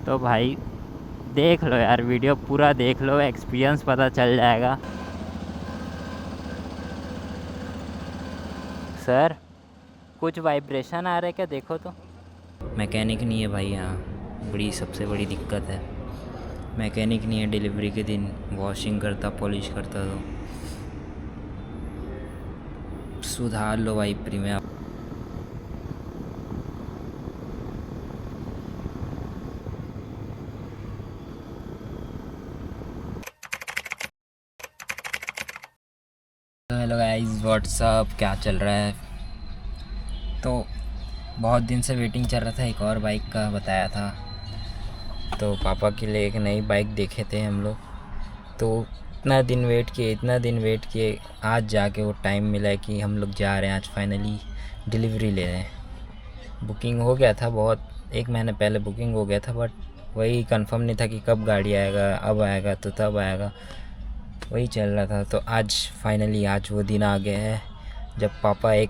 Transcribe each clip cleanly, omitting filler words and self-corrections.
तो भाई देख लो यार, वीडियो पूरा देख लो, एक्सपीरियंस पता चल जाएगा। सर, कुछ वाइब्रेशन आ रहे क्या, देखो तो। मैकेनिक नहीं है भाई यहाँ, बड़ी सबसे बड़ी दिक्कत है। मैकेनिक नहीं है, डिलीवरी के दिन वॉशिंग करता पॉलिश करता तो सुधार लो भाई प्रीमियम। हेलो गाइस, व्हाट्सअप, क्या चल रहा है? तो बहुत दिन से वेटिंग चल रहा था, एक और बाइक का बताया था, तो पापा के लिए एक नई बाइक देखे थे हम लोग। तो इतना दिन वेट किए, आज जाके वो टाइम मिला है कि हम लोग जा रहे हैं, आज फाइनली डिलीवरी ले रहे हैं। बुकिंग हो गया था, बहुत एक महीने पहले बुकिंग हो गया था, बट वही कंफर्म नहीं था कि कब गाड़ी आएगा, अब आएगा तो तब आएगा, वही चल रहा था। तो आज फाइनली आज वो दिन आ गया है जब पापा एक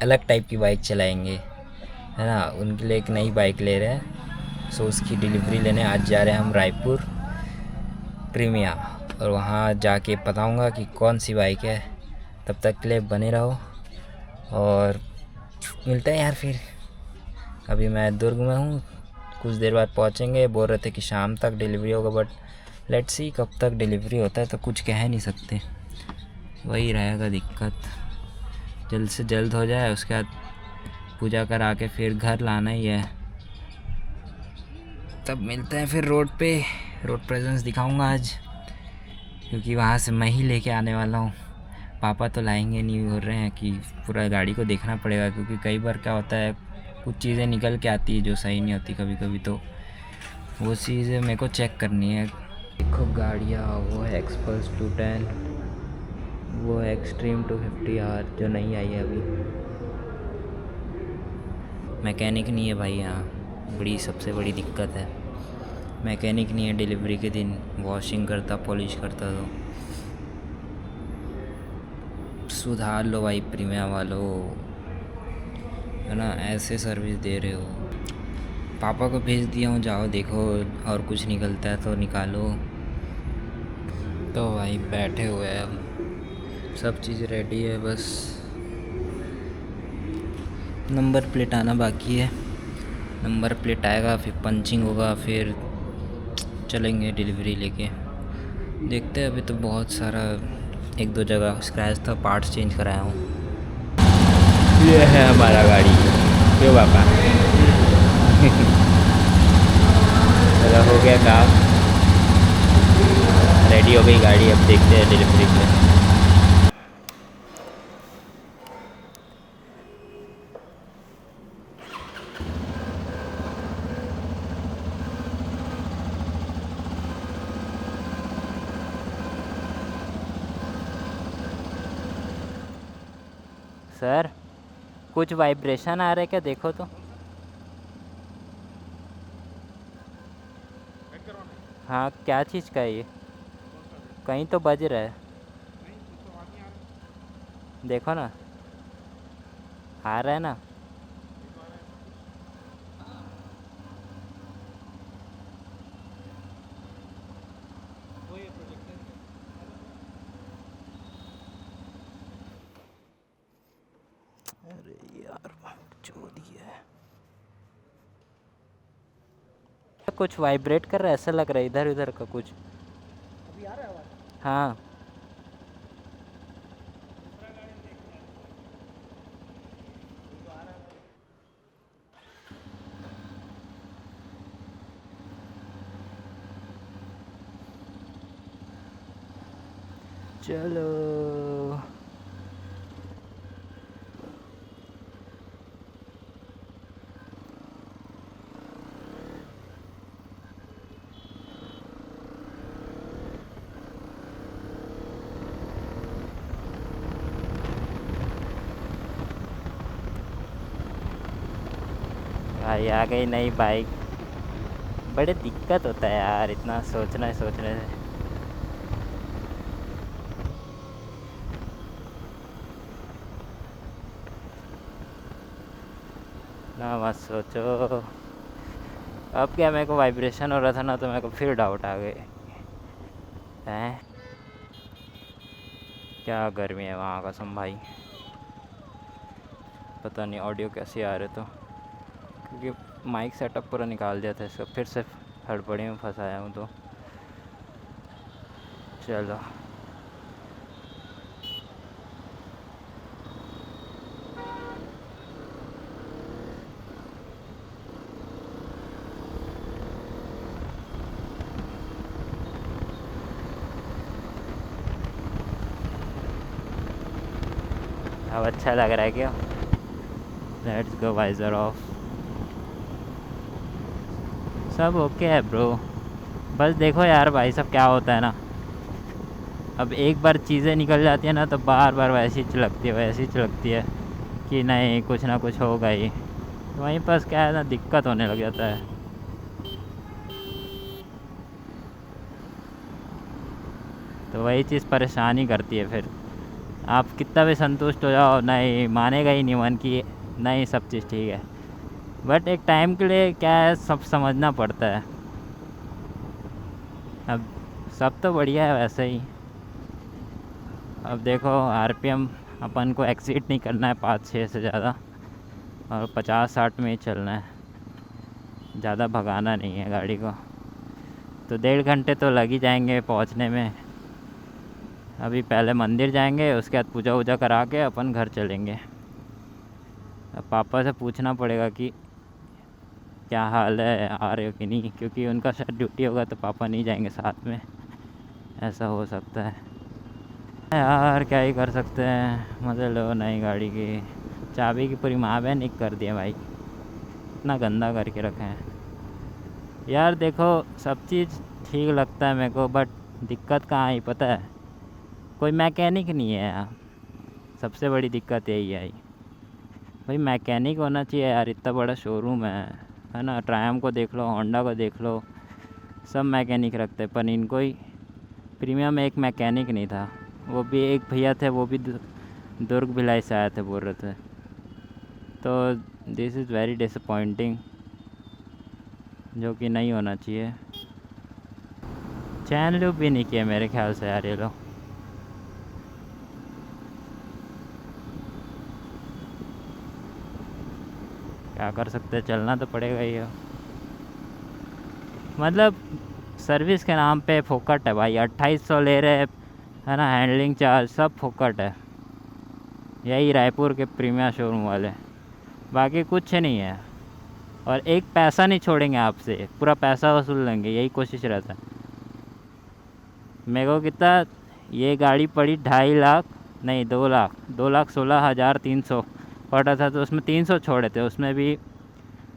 अलग टाइप की बाइक चलाएंगे, है ना। उनके लिए एक नई बाइक ले रहे हैं, सो उसकी डिलीवरी लेने आज जा रहे हैं हम रायपुर प्रीमिया, और वहाँ जाके बताऊँगा कि कौन सी बाइक है। तब तक के लिए बने रहो और मिलते हैं यार फिर। अभी मैं दुर्ग में हूँ, कुछ देर बाद पहुँचेंगे। बोल रहे थे कि शाम तक डिलीवरी होगा, बट लेट्स सी कब तक डिलीवरी होता है, तो कुछ कह नहीं सकते, वही रहेगा दिक्कत। जल्द से जल्द हो जाए, उसके बाद पूजा करा के फिर घर लाना ही है। तब मिलते हैं फिर रोड पे, रोड प्रेजेंस दिखाऊंगा आज, क्योंकि वहाँ से मैं ही लेके आने वाला हूँ। पापा तो लाएंगे नहीं, बोल रहे हैं कि पूरा गाड़ी को देखना पड़ेगा, क्योंकि कई बार क्या होता है, कुछ चीज़ें निकल के आती है जो सही नहीं होती कभी कभी, तो वो चीज़ें मेरे को चेक करनी है। देखो गाड़ियाँ, वो है एक्सपल्स 210, वो है एक्सट्रीम 250R जो नहीं आई है अभी। मैकेनिक नहीं है भाई यहाँ, बड़ी सबसे बड़ी दिक्कत है। मैकेनिक नहीं है, डिलीवरी के दिन वॉशिंग करता पॉलिश करता तो सुधार लो भाई प्रीमियम वालों, है ना। ऐसे सर्विस दे रहे हो। पापा को भेज दिया हूँ, जाओ देखो, और कुछ निकलता है तो निकालो। तो भाई बैठे हुए हैं, अब सब चीज़ रेडी है, बस नंबर प्लेट आना बाकी है। नंबर प्लेट आएगा, फिर पंचिंग होगा, फिर चलेंगे डिलीवरी लेके। देखते हैं, अभी तो बहुत सारा एक दो जगह स्क्रैच था, पार्ट्स चेंज कराया हूँ। ये है हमारा गाड़ी, क्यों पापा? चलो हो गया काम, रेडी हो गई गाड़ी, अब देखते हैं डिलीवरी पे। सर, कुछ वाइब्रेशन आ रहे क्या, देखो तो। हाँ, क्या चीज़ का है ये? कहीं तो बज रहा है, देखो ना, आ रहा है ना। अरे यार, चोरी है। कुछ वाइब्रेट कर रहा है, ऐसा लग रहा है इधर उधर का कुछ। अभी आ रहा है आवाज? हाँ। चलो। भाई आ गई नई बाइक। बड़े दिक्कत होता है यार, इतना सोचने से। ना मत सोचो। अब क्या मेरे को वाइब्रेशन हो रहा था ना, तो मेरे को फिर डाउट आ गए हैं। क्या गर्मी है वहाँ कसम भाई। पता नहीं ऑडियो कैसे आ रहे, तो क्योंकि माइक सेटअप पूरा निकाल दिया था इसका, फिर से हड़बड़ी में फंसाया हूँ। तो चलो अब अच्छा लग रहा है क्या? Let's go, visor off. सब ओके है ब्रो। बस देखो यार भाई सब क्या होता है ना, अब एक बार चीज़ें निकल जाती है ना, तो बार बार वैसी चिलकती है वैसी चिलकती है कि नहीं कुछ ना कुछ होगा ही। तो वहीं पास क्या है ना, दिक्कत होने लग जाता है। तो वही चीज़ परेशानी करती है। फिर आप कितना भी संतुष्ट हो जाओ, नहीं मानेगा ही नहीं मन की नहीं सब चीज़ ठीक है। बट एक टाइम के लिए क्या है, सब समझना पड़ता है। अब सब तो बढ़िया है वैसे ही। अब देखो आरपीएम अपन को एक्सीड नहीं करना है 5-6 से ज़्यादा, और 50-60 में ही चलना है, ज़्यादा भगाना नहीं है गाड़ी को। तो 1.5 घंटे तो लग ही जाएंगे पहुंचने में। अभी पहले मंदिर जाएंगे, उसके बाद पूजा वूजा करा के अपन घर चलेंगे। अब पापा से पूछना पड़ेगा कि क्या हाल है, आ रहे हो कि नहीं, क्योंकि उनका शायद ड्यूटी होगा तो पापा नहीं जाएंगे साथ में, ऐसा हो सकता है। यार क्या ही कर सकते हैं, मज़े लो नई गाड़ी की। चाबी की पूरी माँ बहन निक कर दिया भाई, इतना गंदा करके रखे हैं यार। देखो सब चीज़ ठीक लगता है मेरे को, बट दिक्कत कहाँ आई पता है, कोई मैकेनिक नहीं है यहाँ। सबसे बड़ी दिक्कत यही आई भाई, मैकेनिक होना चाहिए यार। इतना बड़ा शोरूम है ना, ट्रायम को देख लो, होंडा को देख लो, सब मैकेनिक रखते, पर इनको ही प्रीमियम एक मैकेनिक नहीं था। वो भी एक भैया थे, वो भी दुर्ग भिलाई से आए थे बोल रहे थे। तो दिस इज़ वेरी डिसअपॉइंटिंग, जो कि नहीं होना चाहिए। चैन लूप भी नहीं किया मेरे ख्याल से यार ये लोग। क्या कर सकते हैं, चलना तो पड़ेगा ही। मतलब सर्विस के नाम पे फोकट है भाई, 2800 ले रहे है ना, हैंडलिंग चार्ज सब फोकट है। यही रायपुर के प्रीमियम शोरूम वाले, बाकी कुछ नहीं है। और एक पैसा नहीं छोड़ेंगे आपसे, पूरा पैसा वसूल लेंगे, यही कोशिश रहता है। मेरे को कितना ये गाड़ी पड़ी 2.5 लाख, नहीं 2,16,300 पड़ा था, तो उसमें 300 छोड़े थे, उसमें भी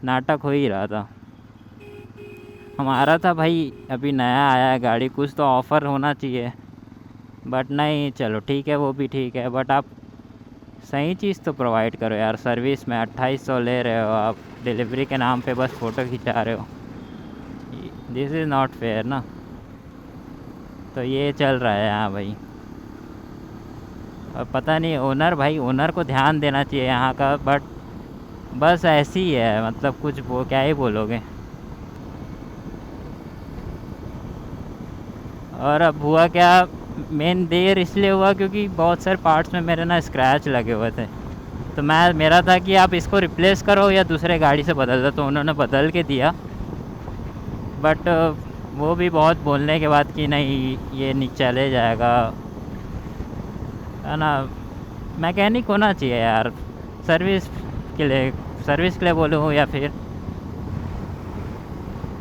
नाटक हो ही रहा था। हमारा था भाई अभी नया आया है गाड़ी, कुछ तो ऑफ़र होना चाहिए, बट नहीं चलो ठीक है वो भी ठीक है, बट आप सही चीज़ तो प्रोवाइड करो यार। सर्विस में 2800 ले रहे हो आप, डिलीवरी के नाम पे बस फ़ोटो खिंचा रहे हो, दिस इज़ नॉट फेयर ना। तो ये चल रहा है यहाँ भाई। और पता नहीं ओनर भाई, ओनर को ध्यान देना चाहिए यहाँ का, बट बस ऐसी ही है, मतलब कुछ वो क्या ही बोलोगे। और अब हुआ क्या, मेन देर इसलिए हुआ क्योंकि बहुत सारे पार्ट्स में मेरे ना स्क्रैच लगे हुए थे। तो मेरा था कि आप इसको रिप्लेस करो या दूसरे गाड़ी से बदल दो, तो उन्होंने बदल के दिया। बट वो भी बहुत बोलने के बाद कि नहीं ये नहीं चले जाएगा, है ना। मैकेनिक होना चाहिए यार सर्विस के लिए बोलूँ, या फिर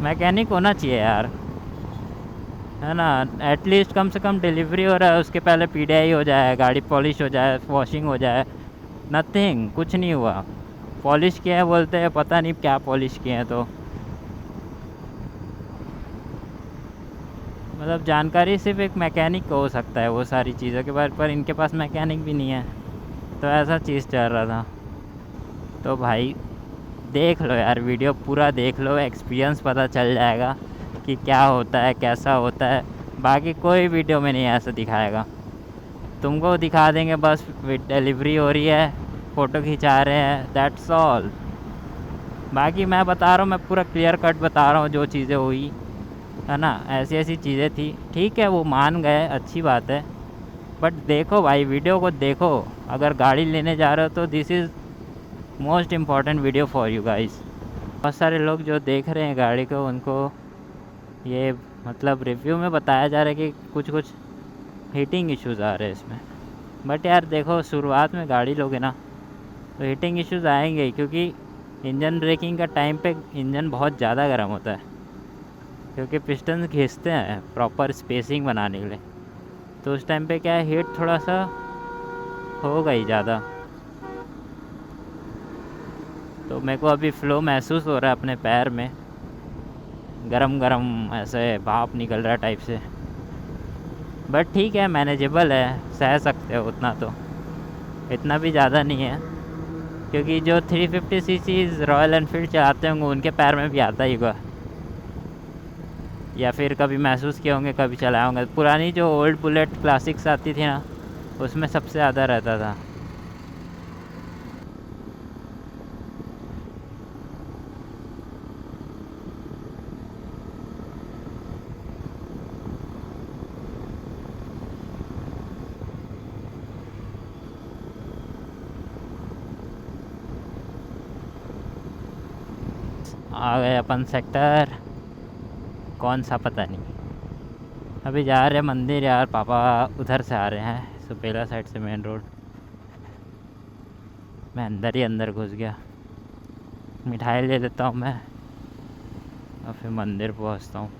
मैकेनिक होना चाहिए यार, है ना। एटलीस्ट कम से कम डिलीवरी हो रहा है उसके पहले पीडीआई हो जाए, गाड़ी पॉलिश हो जाए, वॉशिंग हो जाए। नथिंग, कुछ नहीं हुआ। पॉलिश किया है बोलते हैं, पता नहीं क्या पॉलिश किए हैं। तो मतलब जानकारी सिर्फ एक मैकेनिक को हो सकता है वो सारी चीज़ों के बारे, पर इनके पास मैकेनिक भी नहीं है। तो ऐसा चीज़ चल रहा था। तो भाई देख लो यार, वीडियो पूरा देख लो, एक्सपीरियंस पता चल जाएगा कि क्या होता है कैसा होता है। बाकी कोई वीडियो में नहीं ऐसा दिखाएगा, तुमको दिखा देंगे बस डिलीवरी हो रही है, फ़ोटो खिंचा रहे हैं, दैट्स ऑल। बाकी मैं बता रहा हूँ, मैं पूरा क्लियर कट बता रहा हूँ जो चीज़ें हुई है ना, ऐसी ऐसी चीज़ें थी। ठीक है, वो मान गए, अच्छी बात है। बट देखो भाई, वीडियो को देखो। अगर गाड़ी लेने जा रहे हो तो this is most important video for you guys. बहुत सारे लोग जो देख रहे हैं गाड़ी को, उनको ये मतलब रिव्यू में बताया जा रहा है कि कुछ कुछ हीटिंग इश्यूज़ आ रहे हैं इसमें। बट यार देखो, शुरुआत में गाड़ी लोगे ना तो हीटिंग इश्यूज़ आएंगे ही, क्योंकि इंजन ब्रेकिंग का टाइम पे इंजन बहुत ज़्यादा गर्म होता है, क्योंकि पिस्टन खींचते हैं प्रॉपर स्पेसिंग बनाने के लिए। तो उस टाइम पे क्या है, हीट थोड़ा सा होगा ही ज़्यादा। तो मेरे को अभी फ्लो महसूस हो रहा है अपने पैर में, गरम गरम ऐसे भाप निकल रहा टाइप से। बट ठीक है, मैनेजेबल है, सह सकते हो उतना तो, इतना भी ज़्यादा नहीं है। क्योंकि जो 350 सीसीज़ रॉयल एनफील्ड चलाते होंगे उनके पैर में भी आता ही होगा, या फिर कभी महसूस किए होंगे, कभी चलाए होंगे। पुरानी जो ओल्ड बुलेट क्लासिक्स आती थी ना, उसमें सबसे ज़्यादा रहता था। आ गए अपन सेक्टर, कौन सा पता नहीं। अभी जा रहे हैं मंदिर यार, पापा उधर से आ रहे हैं, सुपेला साइड से मेन रोड। मैं अंदर ही अंदर घुस गया। मिठाई ले लेता हूँ मैं और फिर मंदिर पहुँचता हूँ।